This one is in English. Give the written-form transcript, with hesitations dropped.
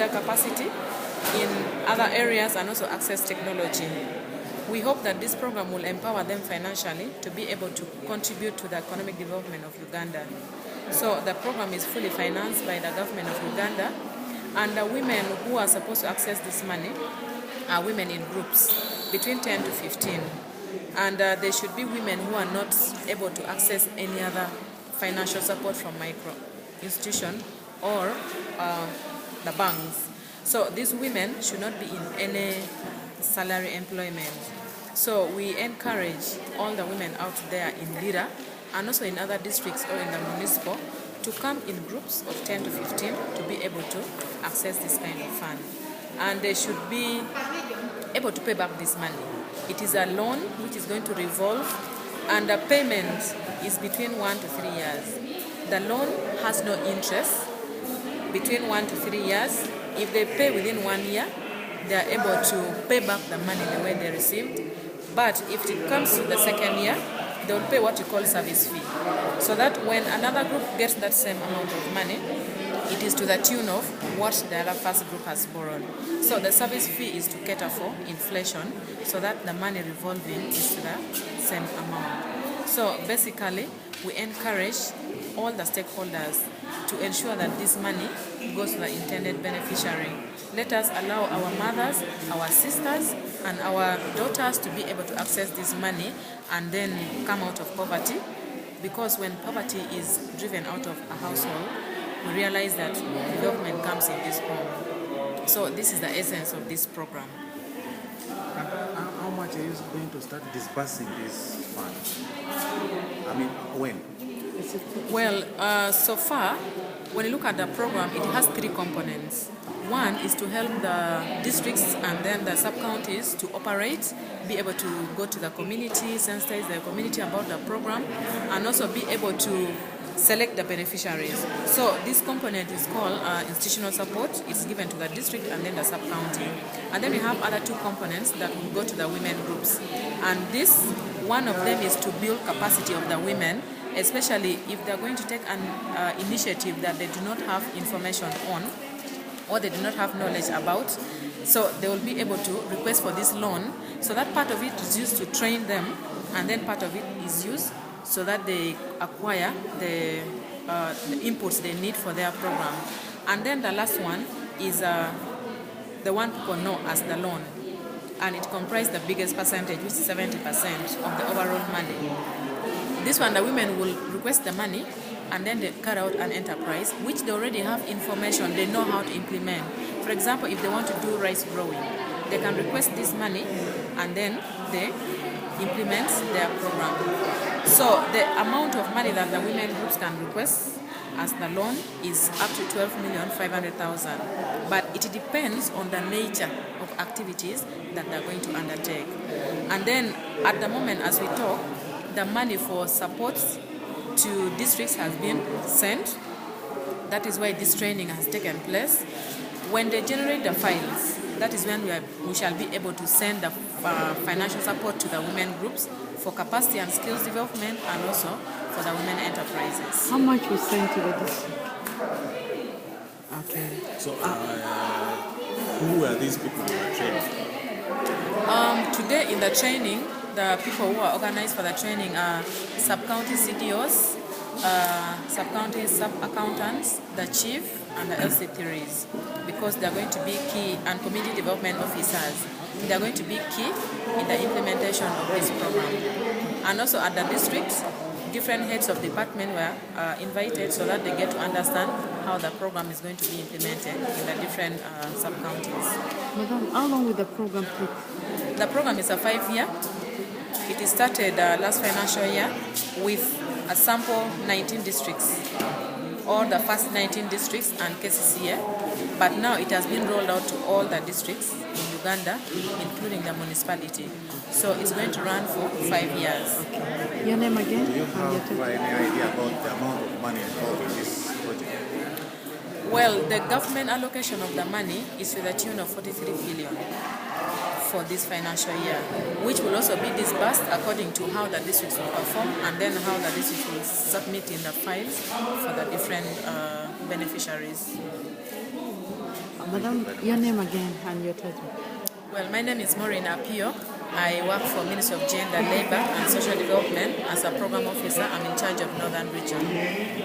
their capacity in other areas and also access technology. We hope that this program will empower them financially to be able to contribute to the economic development of Uganda. So the program is fully financed by the government of Uganda, and the women who are supposed to access this money are women in groups between 10 to 15. And they should be women who are not able to access any other financial support from micro institution or the banks. So these women should not be in any salary employment. So we encourage all the women out there in Lira and also in other districts or in the municipal to come in groups of 10 to 15 to be able to access this kind of fund. And they should be able to pay back this money. It is a loan which is going to revolve, and the payment is between 1 to 3 years. The loan has no interest between 1 to 3 years. If they pay within 1 year, they are able to pay back the money the way they received. But if it comes to the second year, they will pay what you call service fee. So that when another group gets that same amount of money, it is to the tune of what the other first group has borrowed. So the service fee is to cater for inflation, so that the money revolving is to the same amount. So basically, we encourage all the stakeholders to ensure that this money goes to the intended beneficiary. Let us allow our mothers, our sisters, and our daughters to be able to access this money and then come out of poverty, because when poverty is driven out of a household, we realize that development comes in this home. So this is the essence of this program. And how much are you going to start disbursing these funds? I mean, when? Well, so far, when you look at the program, it has 3 components. One is to help the districts and then the sub-counties to operate, be able to go to the community, sensitize the community about the program, and also be able to select the beneficiaries. So this component is called institutional support. It's given to the district and then the sub-county. And then we have other 2 components that will go to the women groups. And this, one of them is to build capacity of the women, especially if they're going to take an initiative that they do not have information on or they do not have knowledge about. So they will be able to request for this loan. So that part of it is used to train them, and then part of it is used so that they acquire the inputs they need for their program. And then the last one is the one people know as the loan. And it comprises the biggest percentage, which is 70% of the overall money. This one, the women will request the money, and then they carry out an enterprise, which they already have information, they know how to implement. For example, if they want to do rice growing, they can request this money, and then they implement their program. So the amount of money that the women groups can request as the loan is up to 12,500,000. But it depends on the nature of activities that they're going to undertake. And then at the moment, as we talk, the money for support to districts has been sent. That is why this training has taken place. When they generate the files, that is when we shall be able to send the financial support to the women groups for capacity and skills development, and also for the women enterprises. How much was sent to the district? Okay. So who are these people who are trained? Today in the training, the people who are organized for the training are sub-county CDOs, sub-county sub-accountants, the chief, and the LC3s, because they are going to be key, and community development officers. They are going to be key in the implementation of this program. And also at the districts, different heads of department were invited so that they get to understand how the program is going to be implemented in the different sub-counties. Madam, how long will the program take? The program is a 5-year. It is started last financial year with a sample 19 districts, or the first 19 districts and KCCA, but now it has been rolled out to all the districts in Uganda, including the municipality. So it's going to run for 5 years. Okay. Your name again? Do you have any idea about the amount of money involved in this project? Well, the government allocation of the money is to the tune of 43 billion for this financial year, which will also be disbursed according to how the districts will perform, and then how the districts will submit in the files for the different beneficiaries. Madam, your name again and your title. Well, my name is Maureen Apio. I work for Ministry of Gender, Labour and Social Development as a program officer. I'm in charge of Northern Region.